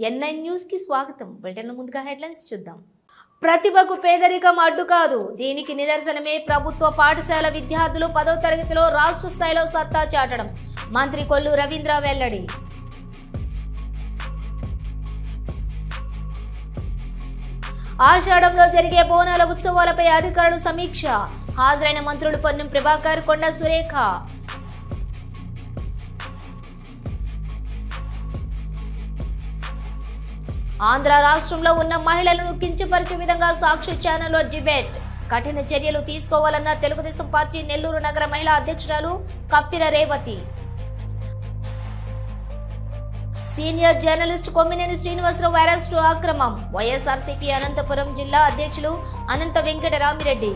N9 news కి స్వాగతం. Bulletin ముందుగా హెడ్లైన్స్ చూద్దాం. ప్రతిభకు పేదరికం అడ్డు కాదు. దీనికి నిదర్శనమే ప్రభుత్వ పాఠశాల విద్యార్థులు 10వ తరగతిలో రాష్ట్ర స్థాయిలో సత్తా చాటడం. మంత్రి కొల్లు రవీంద్ర వెల్లడి. ఆషాఢంలో జరిగే బోనాల ఉత్సవాలపై అధికారులు సమీక్ష. హాజరైన మంత్రులు పొన్నం ప్రభాకర్, కొండ సురేఖ. ఆంధ్ర రాష్ట్రంలో ఉన్న మహిళలను కించపరిచే విధంగా సాక్షి ఛానల్లో డిబేట్. కఠిన చర్యలు తీసుకోవాలన్న తెలుగుదేశం పార్టీ నెల్లూరు నగర మహిళా అధ్యక్షురాలు Kappira Revathi. Senior journalist Kommineni Srinivasa Rao arrest అక్రమం. వైఎస్ఆర్సీపీ అనంతపురం జిల్లా అధ్యక్షులు అనంత వెంకటరామిరెడ్డి.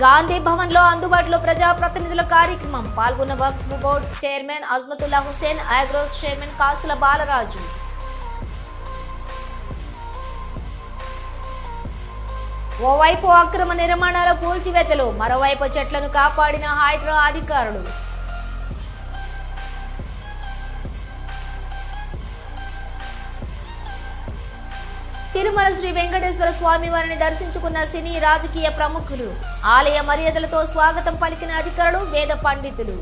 గాంధీ భవన్ లో అందుబాటులో ప్రజాప్రతినిధుల కార్యక్రమం. పాల్గొన్న Waqf board chairman Ajmatullah Hussain, Agros chairman Kasula Balaraju. ఓవైపు అక్రమ నిర్మాణాల కూల్చివేతలు, మరోవైపు చెట్లను కాపాడిన హైడ్రా అధికారులు. తిరుమల శ్రీ వెంకటేశ్వర స్వామి వారిని దర్శించుకున్న సినీ రాజకీయ ప్రముఖులు. ఆలయ మర్యాదలతో స్వాగతం పలికిన అధికారులు, వేద పండితులు.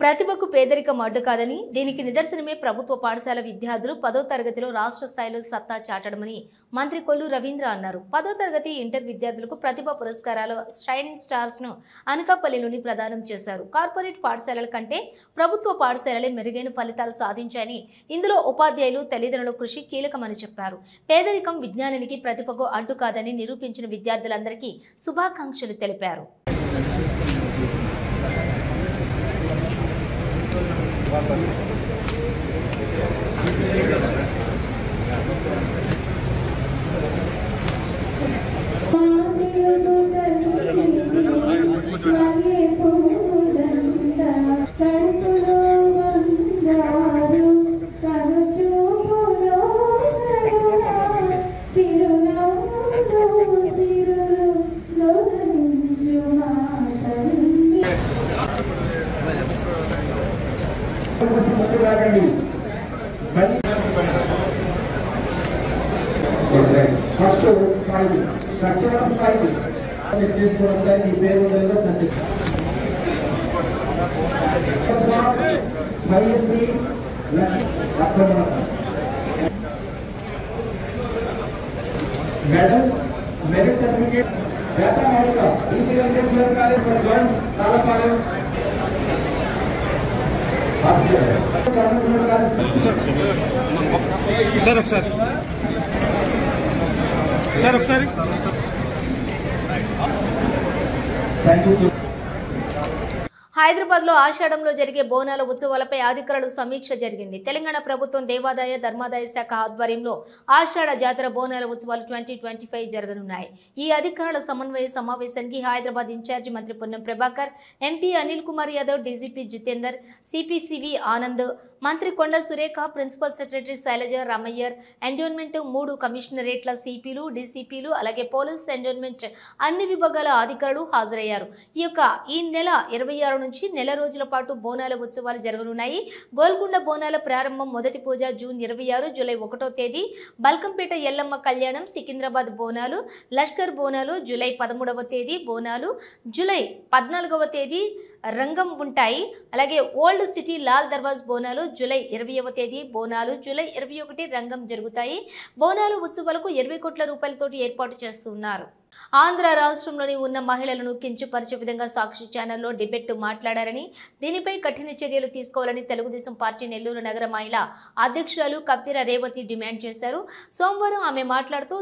ప్రతిభకు పేదరికం అడ్డు కాదని, దీనికి నిదర్శనమే ప్రభుత్వ పాఠశాల విద్యార్థులు 10వ తరగతిలో రాష్ట్ర స్థాయిలో సత్తా చాటడమని మంత్రి కొల్లు రవీంద్ర అన్నారు. 10వ తరగతి ఇంటర్ విద్యార్థులకు ప్రతిభ పురస్కారాలు షైనింగ్ స్టార్స్ ను అనకాపల్లిలోని ప్రదానం చేశారు. కార్పొరేట్ పాఠశాలల కంటే ప్రభుత్వ పాఠశాలలే మెరుగైన ఫలితాలు సాధించాయని, ఇందులో ఉపాధ్యాయులు, తల్లిదండ్రుల కృషి కీలకమని చెప్పారు. పేదరికం విజ్ఞానానికి, ప్రతిభకు అడ్డు కాదని నిరూపించిన విద్యార్థులందరికీ శుభాకాంక్షలు తెలిపారు. First file structure of file check చేసుకోవడం. ఒకసారి మీ పేరు ఉందో సంతకం. వైఎస్పీ Lakshmi medals, merit certificate, data మౌలిక ఈసీ Venkateswara college for girls Talapalem. ఒకసారి థ్యాంక్ యూ. హైదరాబాద్ లో ఆషాఢంలో జరిగే బోనాల ఉత్సవాలపై అధికారులు సమీక్ష జరిగింది. తెలంగాణ ప్రభుత్వం దేవాదాయ ధర్మాదాయ శాఖ ఆధ్వర్యంలో ఆషాఢ జాతర బోనాల ఉత్సవాలు 2025 జరగనున్నాయి. ఈ అధికారుల సమన్వయ సమావేశానికి హైదరాబాద్ ఇన్ఛార్జి మంత్రి Ponnam Prabhakar, MP Anil Kumar Yadav, DGP Jitender, CP CV Anand, మంత్రి Konda Surekha, principal secretary Shailaja, Ramaiyer, endowment 3 కమిషనరేట్ల సిపిలు, డీసీపీలు, అలాగే పోలీస్, ఎండోన్మెంట్ అన్ని విభాగాల అధికారులు హాజరయ్యారు. ఈ నెల 26 నుంచి నెల రోజుల పాటు బోనాల ఉత్సవాలు జరగనున్నాయి. గోల్కొండ బోనాల ప్రారంభం, మొదటి పూజ జూన్ 26, జూలై 1వ తేదీ, బల్కంపేట ఎల్లమ్మ కళ్యాణం, సికింద్రాబాద్ బోనాలు, లష్కర్ బోనాలు జూలై 13వ తేదీ, బోనాలు జూలై 14వ తేదీ రంగం ఉంటాయి. అలాగే old city Lal Darwaza Bonalu July 20వ తేదీ, బోనాలు జూలై 21 రంగం జరుగుతాయి. బోనాలు ఉత్సవాలకు 20 కోట్ల రూపాయలతోటి ఏర్పాటు చేస్తున్నారు. ఆంధ్ర రాష్ట్రంలోని ఉన్న మహిళలను కించపరిచే విధంగా సాక్షి ఛానల్లో డిబేట్ మాట్లాడారని, దీనిపై కఠిన చర్యలు తీసుకోవాలని తెలుగుదేశం పార్టీ నెల్లూరు నగర మహిళా అధ్యక్షురాలు కప్పిర రేవతి డిమాండ్ చేశారు. సోమవారం ఆమె మాట్లాడుతూ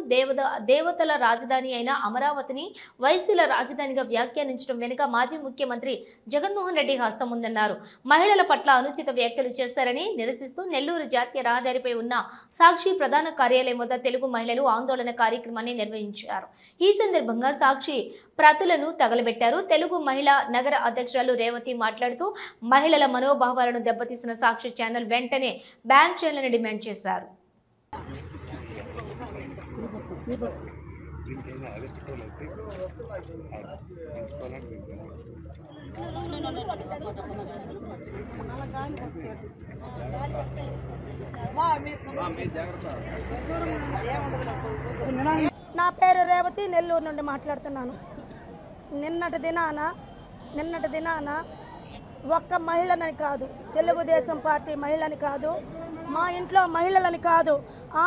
దేవతల రాజధాని అయిన అమరావతిని వైసీల రాజధానిగా వ్యాఖ్యానించడం వెనుక మాజీ ముఖ్యమంత్రి జగన్మోహన్ రెడ్డి హస్తం ఉందన్నారు. మహిళల పట్ల అనుచిత వ్యాఖ్యలు చేశారని నిరసిస్తూ నెల్లూరు జాతీయ రహదారిపై ఉన్న సాక్షి ప్రధాన కార్యాలయం వద్ద తెలుగు మహిళలు ఆందోళన కార్యక్రమాన్ని నిర్వహించారు. ఈ సందర్భంగా సాక్షి ప్రతులను తగలబెట్టారు. తెలుగు మహిళా నగర అధ్యక్షురాలు రేవతి మాట్లాడుతూ మహిళల మనోభావాలను దెబ్బతీసిన సాక్షి ఛానల్ వెంటనే బ్యాన్ చేయాలని డిమాండ్ చేశారు. నా పేరు రేవతి, నెల్లూరు నుండి మాట్లాడుతున్నాను. నిన్నటి దినాన ఒక్క మహిళని కాదు, తెలుగుదేశం పార్టీ మహిళని కాదు, మా ఇంట్లో మహిళలని కాదు,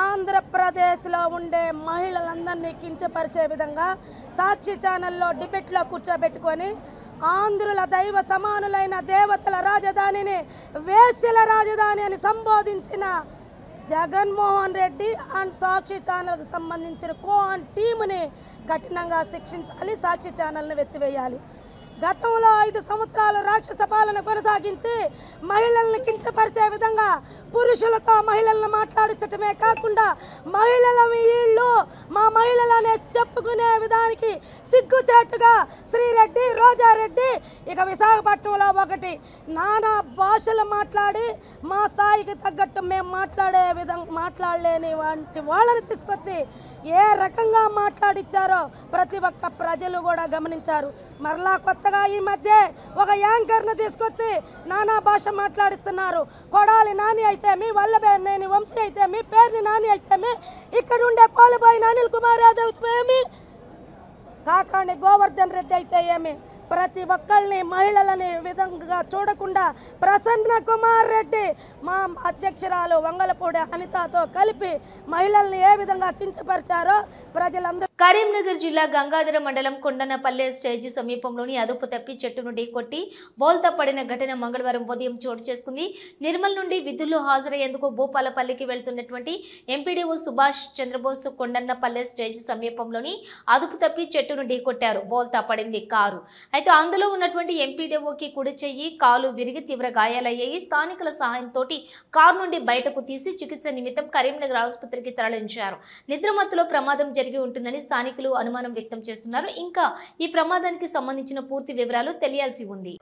ఆంధ్రప్రదేశ్లో ఉండే మహిళలందరినీ కించపరిచే విధంగా సాక్షి ఛానల్లో డిబేట్లో కూర్చోబెట్టుకొని ఆంధ్రుల దైవ సమానులైన దేవతల రాజధానిని వేశ్యల రాజధాని అని సంబోధించిన జగన్మోహన్ రెడ్డి అండ్ సాక్షి ఛానల్కి సంబంధించిన కోఆన్ టీముని కఠినంగా శిక్షించాలి, సాక్షి ఛానల్ని వెత్తివేయాలి. గతంలో 5 సంవత్సరాలు రాక్షస పాలన కొనసాగించి మహిళల్ని కించపరిచే విధంగా పురుషులతో మహిళలను మాట్లాడించటమే కాకుండా మహిళల వీళ్ళు మా మహిళలనే చెప్పుకునే విధానికి సిగ్గుచేటుగా శ్రీరెడ్డి, రోజారెడ్డి, ఇక విశాఖపట్నంలో ఒకటి నానా భాషలు మాట్లాడి మా స్థాయికి తగ్గట్టు మేము మాట్లాడలేని వంటి వాళ్ళని తీసుకొచ్చి ఏ రకంగా మాట్లాడిచ్చారో ప్రతి ఒక్క ప్రజలు కూడా గమనించారు. మరలా కొత్తగా ఈ మధ్య ఒక యాంకర్ను తీసుకొచ్చి నానా భాష మాట్లాడిస్తున్నారు. కొడాలి నాని అయితేమి, వల్లభనేని వంశీ అయితేమి, పేర్ని నాని అయితేమి, ఇక్కడ ఉండే పాలుబాయిన అనిల్ కుమార్ యాదవ్ అయితేమి, కాకాణి గోవర్ధన్ రెడ్డి అయితే ఏమి, ప్రతి ఒక్కళ్ళని మహిళలని విధంగా చూడకుండా ప్రసన్న కుమార్ రెడ్డి మా అధ్యక్షురాలు వంగలపూడి అనితతో కలిపి మహిళల్ని ఏ విధంగా కించపరిచారో ప్రజలందరూ. కరీంనగర్ జిల్లా గంగాధర మండలం కొండనపల్లె స్టేజీ సమీపంలోని అదుపు తప్పి చెట్టును ఢీకొట్టి బోల్తా పడిన ఘటన మంగళవారం ఉదయం చోటు చేసుకుంది. నిర్మల్ నుండి విధుల్లో హాజరయ్యేందుకు భూపాలపల్లికి వెళ్తున్నటువంటి ఎంపీడీఓ సుభాష్ చంద్రబోస్ కొండన్నపల్లె స్టేజీ సమీపంలోని అదుపు తప్పి చెట్టును ఢీకొట్టారు. బోల్తా పడింది కారు. అయితే అందులో ఉన్నటువంటి ఎంపీడీఓకి కుడి చెయ్యి, కాలు విరిగి తీవ్ర గాయాలయ్యాయి. స్థానికుల సహాయంతో కారు నుండి బయటకు తీసి చికిత్స నిమిత్తం కరీంనగర్ ఆసుపత్రికి తరలించారు. నిద్రమత్తులో ప్రమాదం జరిగి ఉంటుందని స్థానికులు అనుమానం వ్యక్తం చేస్తున్నారు. ఇంకా ఈ ప్రమాదానికి సంబంధించిన పూర్తి వివరాలు తెలియాల్సి ఉంది.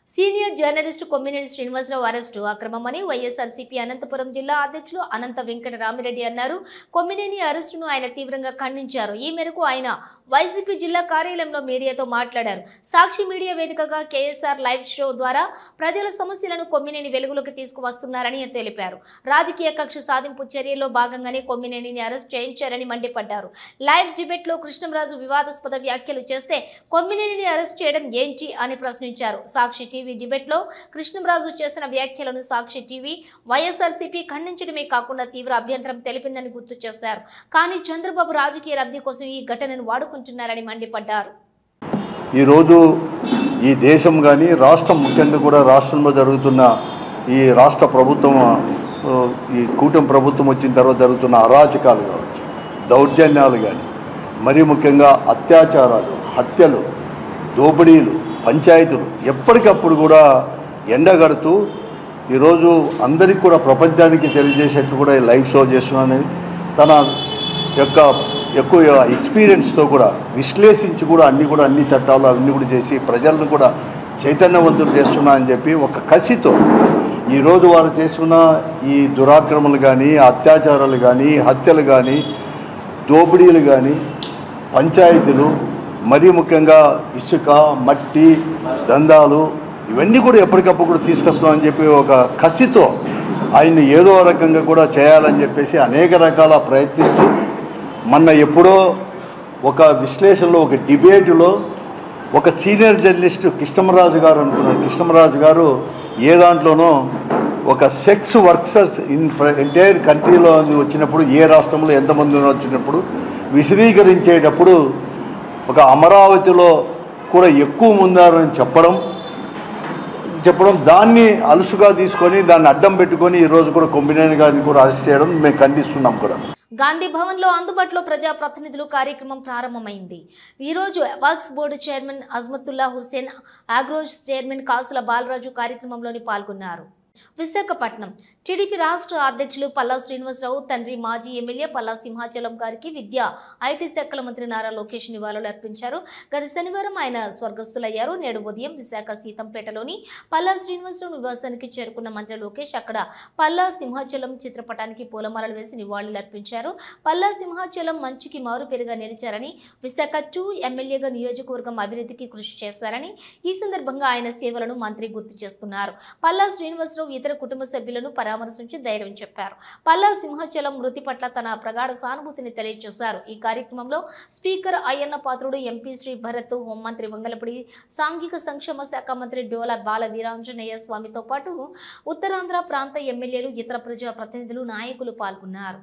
Senior journalist Kommineni Srinivasa Rao arrest అక్రమమని వైఎస్ఆర్సీపీ అనంతపురం జిల్లా అధ్యక్షులు అనంత వెంకట రామిరెడ్డి అన్నారు. కొమ్మినేని అరెస్టును ఆయన తీవ్రంగా ఖండించారు. ఈ మేరకు ఆయన వైసీపీ జిల్లా కార్యాలయంలో మీడియాతో మాట్లాడారు. సాక్షి మీడియా వేదికగా కేఎస్ఆర్ లైవ్ షో ద్వారా ప్రజల సమస్యలను కొమ్మినేని వెలుగులోకి తీసుకువస్తున్నారని తెలిపారు. రాజకీయ కక్ష సాధింపు చర్యల్లో భాగంగానే కొమ్మినేనిని అరెస్ట్ చేయించారని మండిపడ్డారు. లైవ్ డిబేట్లో కృష్ణంరాజు వివాదాస్పద వ్యాఖ్యలు చేస్తే కొమ్మినేనిని అరెస్ట్ చేయడం ఏంటి అని ప్రశ్నించారు. సాక్షి టీవీ డిబేట్లో కృష్ణంరాజు చేసిన వ్యాఖ్యలను సాక్షి టీవీ వైఎస్ఆర్సీపీ ఖండించడమే కాకుండా తీవ్ర అభ్యంతరం తెలిపిందని గుర్తు చేశారు. కానీ చంద్రబాబు రాజకీయ లబ్ధి కోసం ఈ ఘటనను వాడుకుంటున్నారని మండిపడ్డారు. ఈరోజు ఈ దేశం కానీ రాష్ట్రం, ముఖ్యంగా కూడా రాష్ట్రంలో జరుగుతున్న ఈ రాష్ట్ర ప్రభుత్వం, ఈ కూటమి ప్రభుత్వం వచ్చిన తర్వాత జరుగుతున్న అరాచకాలు కావచ్చు, దౌర్జన్యాలు కానీ, మరీ ముఖ్యంగా అత్యాచారాలు, హత్యలు, దోపిడీలు, పంచాయతీలు ఎప్పటికప్పుడు కూడా ఎండగడుతూ ఈరోజు అందరికీ కూడా ప్రపంచానికి తెలియజేసేట్లు కూడా లైవ్ షో చేస్తున్నానని తన యొక్క ఎక్కువ ఎక్స్పీరియన్స్తో కూడా విశ్లేషించి కూడా అన్ని చట్టాలు అవన్నీ కూడా చేసి ప్రజలను కూడా చైతన్యవంతులు చేస్తున్నా అని చెప్పి ఒక కసితో ఈరోజు వారు చేసుకున్న ఈ దురాక్రమణలు కానీ, అత్యాచారాలు కానీ, హత్యలు కానీ, దోపిడీలు కానీ, పంచాయతీలు మరీ ముఖ్యంగా ఇసుక, మట్టి, దందాలు ఇవన్నీ కూడా ఎప్పటికప్పుడు కూడా తీసుకొస్తున్నామని చెప్పి ఒక కసితో ఆయన్ని ఏదో రకంగా కూడా చేయాలని చెప్పేసి అనేక రకాల ప్రయత్నిస్తూ మొన్న ఎప్పుడో ఒక విశ్లేషణలో ఒక డిబేటులో ఒక సీనియర్ జర్నలిస్ట్ కృష్ణమరాజు గారు అనుకున్నారు. కృష్ణమరాజు గారు ఏ దాంట్లోనో ఒక సెక్స్ వర్కర్స్ ఎంటైర్ కంట్రీలో వచ్చినప్పుడు ఏ రాష్ట్రంలో ఎంతమంది వచ్చినప్పుడు విశదీకరించేటప్పుడు ఒక అమరావతిలో కూడా ఎక్కువ ఉన్నారని చెప్పడం దాన్ని అలుసుగా తీసుకొని దాన్ని అడ్డం పెట్టుకొని ఈరోజు కూడా కొమ్మినేని గారిని కూడా అరెస్ట్ చేయడం మేము ఖండిస్తున్నాం కూడా. గాంధీ భవన్ లో అందుబాటులో ప్రజా ప్రతినిధులు కార్యక్రమం ప్రారంభమైంది. ఈ రోజు works board chairman Ajmatullah Hussain, Agros chairman Kasula Balaraju కార్యక్రమంలోని పాల్గొన్నారు. విశాఖపట్నం టీడీపీ రాష్ట్ర అధ్యక్షులు పల్లా శ్రీనివాసరావు తండ్రి మాజీ ఎమ్మెల్యే పల్లా సింహాచలం గారికి విద్యా ఐటీ శాఖల మంత్రి నారా లోకేష్ నివాళులు అర్పించారు. గత శనివారం ఆయన స్వర్గస్థులయ్యారు. నేడు ఉదయం విశాఖ సీతంపేటలోని పల్లా శ్రీనివాసరావు నివాసానికి చేరుకున్న మంత్రి లోకేష్ అక్కడ పల్లా సింహాచలం చిత్రపటానికి పూలమాలలు వేసి నివాళులు అర్పించారు. పల్లా సింహాచలం మంచికి మారుపేరుగా నిలిచారని, విశాఖ 2 ఎమ్మెల్యేగా నియోజకవర్గం అభివృద్ధికి కృషి చేశారని, ఈ సందర్భంగా ఆయన సేవలను మంత్రి గుర్తు చేసుకున్నారు. పల్లా శ్రీనివాసరావు ఇతర కుటుంబ సభ్యులను పరామర్శించి ధైర్యం చెప్పారు. పల్లా సింహాచలం మృతి పట్ల తన ప్రగాఢ సానుభూతిని తెలియజేశారు. ఈ కార్యక్రమంలో స్పీకర్ అయ్యన్న పాత్రుడు, ఎంపీ శ్రీ భరత్, హోంమంత్రి వంగలపూడి, సాంఘిక సంక్షేమ శాఖ మంత్రి డోలా బాల వీరాంజనేయ స్వామితో పాటు ఉత్తరాంధ్ర ప్రాంత ఎమ్మెల్యేలు, ఇతర ప్రజా ప్రతినిధులు, నాయకులు పాల్గొన్నారు.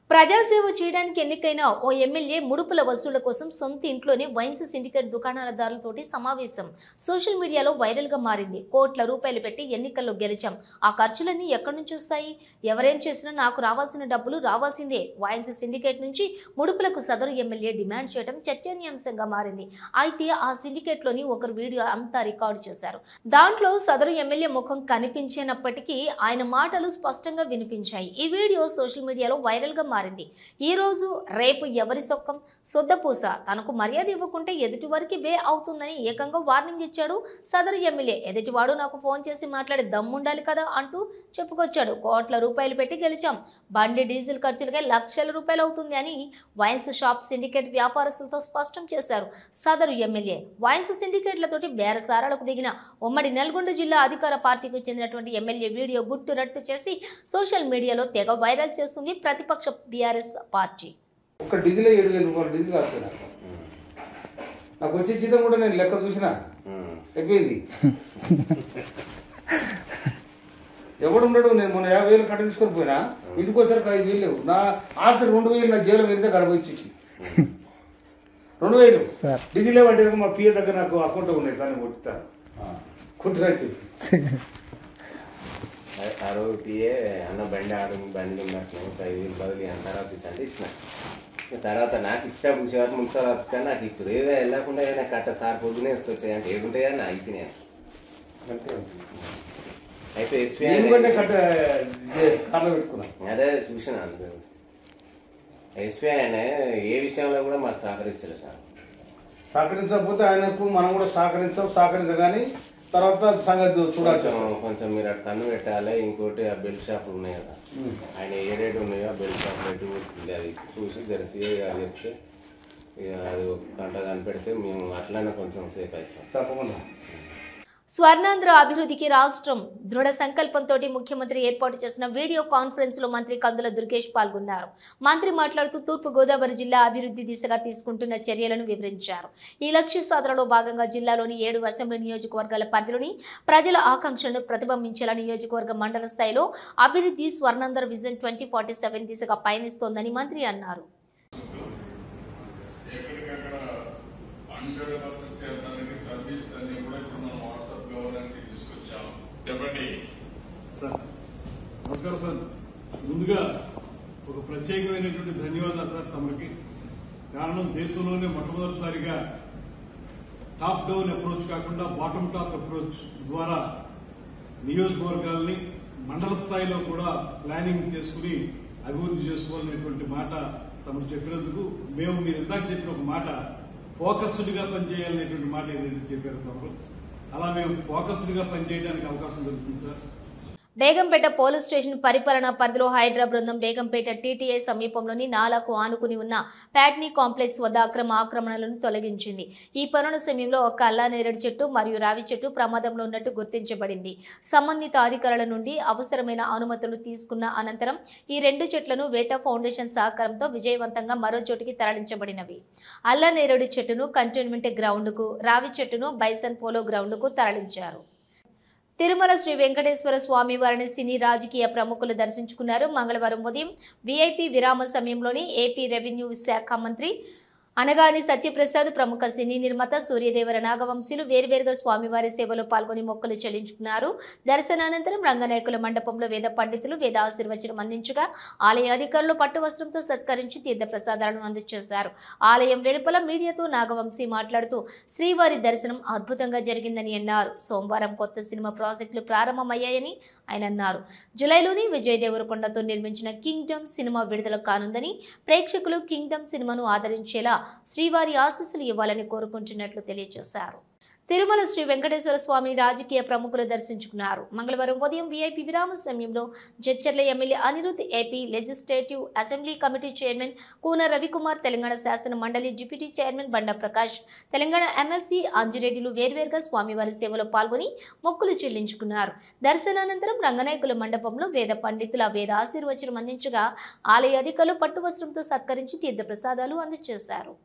ప్రజాసేవ చేయడానికి ఎన్నికైన ఓ ఎమ్మెల్యే ముడుపుల వసూళ్ల కోసం సొంత ఇంట్లోనే వైన్స్ సిండికేట్ దుకాణాలదారులతోటి సమావేశం సోషల్ మీడియాలో వైరల్ గా మారింది. కోట్ల రూపాయలు పెట్టి ఎన్నికల్లో గెలిచాం, ఆ ఖర్చులన్నీ ఎక్కడి నుంచి వస్తాయి? ఎవరేం చేసినా నాకు రావాల్సిన డబ్బులు రావాల్సిందే. వైన్స్ సిండికేట్ నుంచి ముడుపులకు సదరు ఎమ్మెల్యే డిమాండ్ చేయడం చర్చనీయాంశంగా మారింది. అయితే ఆ సిండికేట్ లోని ఒకరు వీడియో అంతా రికార్డు చేశారు. దాంట్లో సదరు ఎమ్మెల్యే ముఖం కనిపించినప్పటికీ ఆయన మాటలు స్పష్టంగా వినిపించాయి. ఈ వీడియో సోషల్ మీడియాలో వైరల్ గా మారింది. ఈ రోజు రేపు ఎవరి సొక్కం సొద్దపూస, తనకు మర్యాద ఇవ్వకుంటే ఎదుటివారికి బే అవుతుందని ఏకంగా వార్నింగ్ ఇచ్చాడు సదరు ఎమ్మెల్యే. ఎదుటివాడు నాకు ఫోన్ చేసి మాట్లాడే దమ్ముండాలి కదా అంటూ చెప్పుకొచ్చాడు. కోట్ల రూపాయలు పెట్టి గెలిచాం, బండి డీజిల్ ఖర్చులకే లక్షల రూపాయలు అవుతుంది అని వైన్స్ షాప్ సిండికేట్ వ్యాపారస్తులతో స్పష్టం చేశారు సదరు ఎమ్మెల్యే. వైన్స్ సిండికేట్లతోటి బేరసారాలకు దిగిన ఉమ్మడి నల్గొండ జిల్లా అధికార పార్టీకి చెందినటువంటి ఎమ్మెల్యే వీడియో గుట్టు రట్టు చేసి సోషల్ మీడియాలో తెగ వైరల్ చేస్తుంది ప్రతిపక్ష బీఆర్ఎస్ పార్టీ. ఒక డీజిల్ 7,000 రూపాయలు డీజిల్ వస్తుంది. నాకు వచ్చే జీతం కూడా నేను లెక్క చూసిన అయిపోయింది. ఎవడు ఉండడు. నేను మొన్న 50,000 కట్ట తీసుకొని పోయినా, ఇంటికి వచ్చారు 5,000 లేవు. నా ఆఖరి 2,000 నా జైలు వెళ్తే గడపచ్చి 2,000 డీజిల్ ఏమంటే మా పిఏ దగ్గర నాకు అకౌంట్ ఉన్నాయి సార్, నేను కొట్టుతాను కొట్టురా చెప్పి ఆ రోజు పిఏ అన్న బండి బండి ఉన్నట్లు 5,000 బదులు అని తర్వాత ఇచ్చి ఇచ్చిన. తర్వాత నాకు ఇచ్చినప్పుడు శివారు మున్సిపల్ ఆఫీస్ కానీ నాకు ఇచ్చారు. ఏదో వెళ్ళకుండా ఏదైనా కట్ట సార్ పొద్దునే వస్తాయి అంటే ఏడుంటాయా నా అయిపోయినాయి. అయితే ఎస్పీ అదే చూసిన ఎస్పీ ఆయన ఏ విషయంలో కూడా మాకు సహకరిస్తారు సార్. సహకరించకపోతే ఆయనకు మనం కూడా సహకరించగానే తర్వాత సంగతి చూడాలి. కొంచెం మీరు అటు కన్ను పెట్టాలి. ఇంకోటి ఆ బెల్ట్ షాపులు ఉన్నాయి కదా, ఆయన ఏ రేటు ఉన్నాయో ఆ బెల్ట్ షాప్ రేటు అది చూసి జరసి అది చెప్తే అది ఒక గంట కనిపెడితే మేము అట్లనే కొంచెం సేఫ్ అవుతాం. తప్పకుండా స్వర్ణాంధ్ర అభివృద్ధికి రాష్ట్రం దృఢ సంకల్పంతో ముఖ్యమంత్రి ఏర్పాటు చేసిన వీడియో కాన్ఫరెన్స్ లో మంత్రి కందుల దుర్గేష్ పాల్గొన్నారు. మంత్రి మాట్లాడుతూ తూర్పు గోదావరి జిల్లా అభివృద్ధి దిశగా తీసుకుంటున్న చర్యలను వివరించారు. ఈ లక్ష్య సాధనలో భాగంగా జిల్లాలోని 7 అసెంబ్లీ నియోజకవర్గాల పరిధిలోని ప్రజల ఆకాంక్షలను ప్రతిబింబించేలా నియోజకవర్గ మండల స్థాయిలో అభివృద్ధి స్వర్ణాంధ్ర విజన్ 2047 దిశగా పయనిస్తోందని మంత్రి అన్నారు. నమస్కారం సార్. ముందుగా ఒక ప్రత్యేకమైనటువంటి ధన్యవాదాలు సార్ తమకి. కారణం దేశంలోనే మొట్టమొదటిసారిగా టాప్ డౌన్ అప్రోచ్ కాకుండా బాటమ్ టాప్ అప్రోచ్ ద్వారా నియోజకవర్గాల్ని మండల స్థాయిలో కూడా ప్లానింగ్ చేసుకుని అభివృద్ధి చేసుకోవాలనేటువంటి మాట తమకు చెప్పినందుకు మేము మీరు ఇందాక చెప్పిన ఒక మాట ఫోకస్డ్ గా పనిచేయాలనేటువంటి మాట ఏదైతే చెప్పారు తమకు, అలా మేము ఫోకస్డ్ గా పనిచేయడానికి అవకాశం దొరుకుతుంది సార్. బేగంపేట పోలీస్ స్టేషన్ పరిపాలనా పరిధిలో హైడ్రా బృందం బేగంపేట టీటీఐ సమీపంలోని నాలాకు ఆనుకుని ఉన్న ప్యాట్నీ కాంప్లెక్స్ వద్ద ఆక్రమణలను తొలగించింది. ఈ పనుల సమయంలో ఒక అల్లానేరేడు చెట్టు మరియు రావి చెట్టు ప్రమాదంలో ఉన్నట్టు గుర్తించబడింది. సంబంధిత అధికారుల నుండి అవసరమైన అనుమతులు తీసుకున్న అనంతరం ఈ 2 చెట్లను వేటా ఫౌండేషన్ సహకారంతో విజయవంతంగా మరో చోటికి తరలించబడినవి. అల్లానేరేడు చెట్టును కంటోన్మెంట్ గ్రౌండ్కు, రావి చెట్టును బైసన్ పోలో గ్రౌండ్కు తరలించారు. తిరుమల శ్రీ వెంకటేశ్వర స్వామి వారిని సినీ రాజకీయ ప్రముఖులు దర్శించుకున్నారు. మంగళవారం ఉదయం వీఐపీ విరామ సమయంలోని ఏపీ రెవెన్యూ శాఖ మంత్రి అనగాని సత్యప్రసాద్, ప్రముఖ సినీ నిర్మాత సూర్యదేవర నాగవంశీలు వేర్వేరుగా స్వామివారి సేవలో పాల్గొని మొక్కులు చెల్లించుకున్నారు. దర్శనానంతరం రంగనాయకుల మండపంలో వేద పండితులు వేద ఆశీర్వచనం అందించగా ఆలయ అధికారులు పట్టు వస్త్రంతో సత్కరించి తీర్థ ప్రసాదాలను అందజేశారు. ఆలయం వెలుపల మీడియాతో నాగవంశీ మాట్లాడుతూ శ్రీవారి దర్శనం అద్భుతంగా జరిగిందని అన్నారు. సోమవారం కొత్త సినిమా ప్రాజెక్టులు ప్రారంభమయ్యాయని ఆయన అన్నారు. జూలైలోని విజయ్ దేవరకొండతో నిర్మించిన కింగ్డమ్ సినిమా విడుదల కానుందని, ప్రేక్షకులు కింగ్డమ్ సినిమాను ఆదరించేలా శ్రీవారి ఆశీస్సులు ఇవ్వాలని కోరుకుంటున్నట్లు తెలియజేశారు. తిరుమల శ్రీ వెంకటేశ్వర స్వామిని రాజకీయ ప్రముఖులు దర్శించుకున్నారు. మంగళవారం ఉదయం వీఐపీ విరామ సమయంలో Jadcherla MLA Anirudh, AP legislative assembly committee chairman Koona Ravikumar, Telangana శాసన మండలి డిప్యూటీ చైర్మన్ బండా ప్రకాష్, తెలంగాణ ఎమ్మెల్సీ అంజిరెడ్డిలు వేర్వేరుగా స్వామివారి సేవలో పాల్గొని మొక్కులు చెల్లించుకున్నారు. దర్శనానంతరం రంగనాయకుల మండపంలో వేద పండితుల వేద ఆశీర్వచనం అందించగా ఆలయ అధికారులు పట్టు వస్త్రంతో సత్కరించి తీర్థ ప్రసాదాలు అందజేశారు.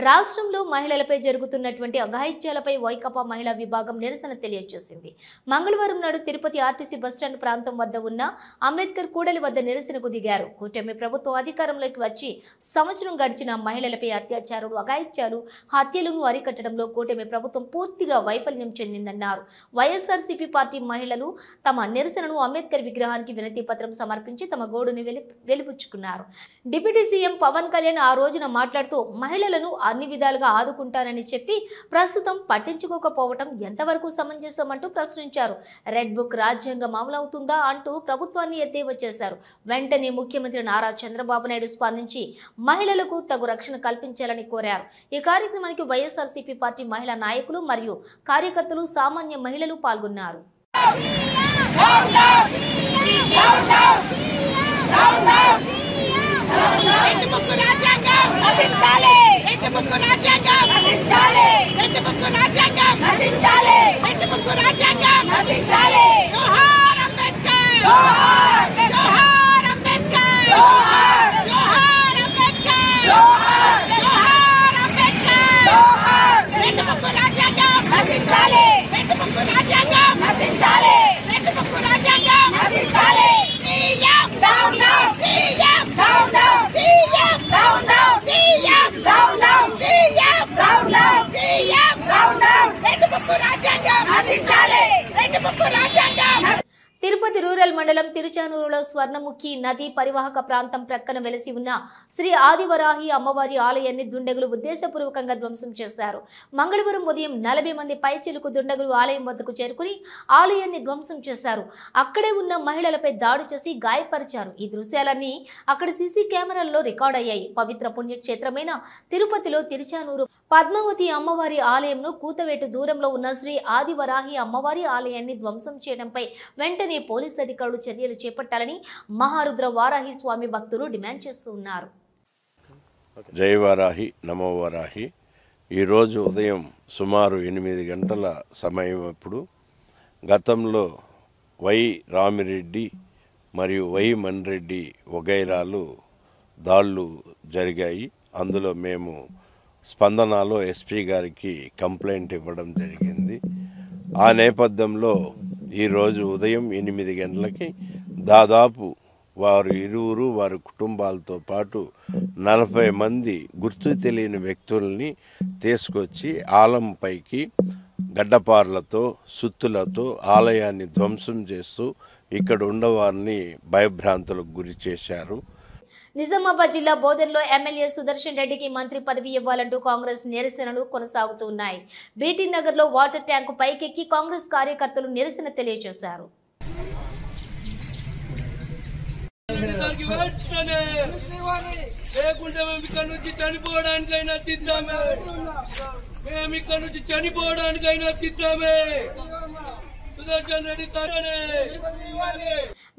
రాష్ట్రంలో మహిళలపై జరుగుతున్నటువంటి అఘాయిత్యాలపై వైకాపా మహిళా విభాగం నిరసన తెలియజేసింది. మంగళవారం నాడు తిరుపతి ఆర్టీసీ బస్టాండ్ ప్రాంతం వద్ద ఉన్న అంబేద్కర్ కూడలి వద్ద నిరసనకు దిగారు. కూటమి ప్రభుత్వం అధికారంలోకి వచ్చి సంవత్సరం గడిచిన మహిళలపై అత్యాచారాలు, అఘాయిత్యాలు, హత్యలను అరికట్టడంలో కూటమి ప్రభుత్వం పూర్తిగా వైఫల్యం చెందిందన్నారు. వైఎస్ఆర్సీపీ పార్టీ మహిళలు తమ నిరసనను అంబేద్కర్ విగ్రహానికి వినతి పత్రం సమర్పించి తమ గోడుని వెలిబుచ్చుకున్నారు. డిప్యూటీ సీఎం పవన్ కళ్యాణ్ ఆ రోజున మాట్లాడుతూ మహిళలను అన్ని విధాలుగా ఆదుకుంటానని చెప్పి ప్రస్తుతం పట్టించుకోకపోవటం ఎంతవరకు సమంజసమంటూ ప్రశ్నించారు. రెడ్ బుక్ రాజ్యాంగం అమలవుతుందా అంటూ ప్రభుత్వాన్ని ఎద్దేవా చేశారు. వెంటనే ముఖ్యమంత్రి నారా చంద్రబాబు నాయుడు స్పందించి మహిళలకు తగు రక్షణ కల్పించాలని కోరారు. ఈ కార్యక్రమానికి వైఎస్ఆర్సీపీ పార్టీ మహిళా నాయకులు మరియు కార్యకర్తలు, సామాన్య మహిళలు పాల్గొన్నారు. తిరుపతి రూరల్ మండలం తిరుచానూరులో స్వర్ణముఖి నది పరివాహక ప్రాంతం ప్రక్కన వెలసి ఉన్న శ్రీ ఆదివరాహి అమ్మవారి ఆలయాన్ని దుండగులు ఉద్దేశపూర్వకంగా ధ్వంసం చేశారు. మంగళవారం ఉదయం 40 మంది పైచిలుకు దుండగులు ఆలయం వద్దకు చేరుకుని ఆలయాన్ని ధ్వంసం చేశారు. అక్కడే ఉన్న మహిళలపై దాడి చేసి గాయపరిచారు. ఈ దృశ్యాలన్నీ అక్కడ సీసీ కెమెరాల్లో రికార్డ్ అయ్యాయి. పవిత్ర పుణ్యక్షేత్రమైన తిరుపతిలో తిరుచానూరు పద్మావతి అమ్మవారి ఆలయంను కూతవేటు దూరంలో ఉన్న శ్రీ ఆదివరాహి అమ్మవారి ఆలయాన్ని ధ్వంసం చేయడంపై వెంటనే పోలీసు అధికారులు చర్యలు చేపట్టాలని మహారుద్ర వారాహి స్వామి భక్తులు డిమాండ్ చేస్తూ ఉన్నారు. జై వారాహి, నమో వారాహి. ఈరోజు ఉదయం సుమారు 8 గంటల సమయం అప్పుడు గతంలో వై రామిరెడ్డి మరియు వై మన్రెడ్డి వగైరాలు దాళ్ళు జరిగాయి. అందులో మేము స్పందనలో ఎస్పీ గారికి కంప్లైంట్ ఇవ్వడం జరిగింది. ఆ నేపథ్యంలో ఈరోజు ఉదయం 8 గంటలకి దాదాపు వారు ఇరువురు వారి కుటుంబాలతో పాటు 40 మంది గుర్తు తెలియని వ్యక్తుల్ని తీసుకొచ్చి ఆలంపైకి గడ్డపార్లతో సుత్తులతో ఆలయాన్ని ధ్వంసం చేస్తూ ఇక్కడ ఉన్నవారిని భయభ్రాంతులకు గురి చేశారు. నిజామాబాద్ జిల్లా బోధన్లో ఎమ్మెల్యే సుదర్శన్ రెడ్డికి మంత్రి పదవి ఇవ్వాలంటూ కాంగ్రెస్ నిరసనలు కొనసాగుతున్నాయి. బీటీ నగర్లో వాటర్ ట్యాంకు పైకెక్కి కాంగ్రెస్ కార్యకర్తలు నిరసన తెలియజేశారు.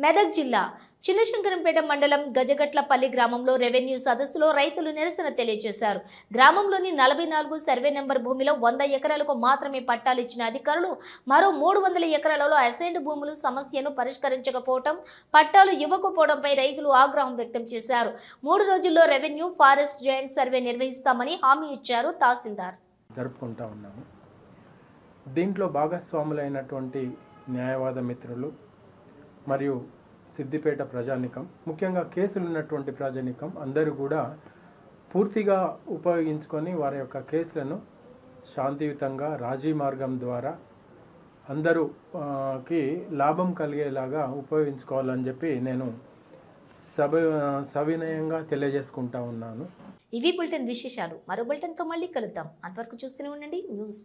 మెదక్ జిల్లా చిన్నశంకరంపేట మండలం గజగట్లపల్లి గ్రామంలో రెవెన్యూ సదస్సులో రైతులు నిరసన తెలియజేశారు. గ్రామంలోని 44 సర్వే నెంబర్ భూమిలో 100 ఎకరాలకు మాత్రమే పట్టాలు ఇచ్చిన అధికారులు మరో 300 ఎకరాలలో అసైన్డ్ భూములు సమస్యను పరిష్కరించకపోవడం, పట్టాలు ఇవ్వకపోవడంపై రైతులు ఆగ్రహం వ్యక్తం చేశారు. 3 రోజుల్లో రెవెన్యూ ఫారెస్ట్ జాయింట్ సర్వే నిర్వహిస్తామని హామీ ఇచ్చారు తహసీల్దార్. జరుపుకుంటా ఉన్నాము. దీంట్లో భాగస్వాములైనటువంటి న్యాయవాద మిత్రులు మరియు సిద్దిపేట ప్రజానికం, ముఖ్యంగా కేసులు ఉన్నటువంటి ప్రజానికం అందరూ కూడా పూర్తిగా ఉపయోగించుకొని వారి యొక్క కేసులను శాంతియుతంగా రాజీ మార్గం ద్వారా అందరూకి లాభం కలిగేలాగా ఉపయోగించుకోవాలని చెప్పి నేను సవినయంగా తెలియజేసుకుంటా ఉన్నాను. ఇవి బులెటిన్ విశేషాలు. మరో బులెటిన్తో మళ్ళీ కలుద్దాం. అంతవరకు చూస్తూనే ఉండండి న్యూస్.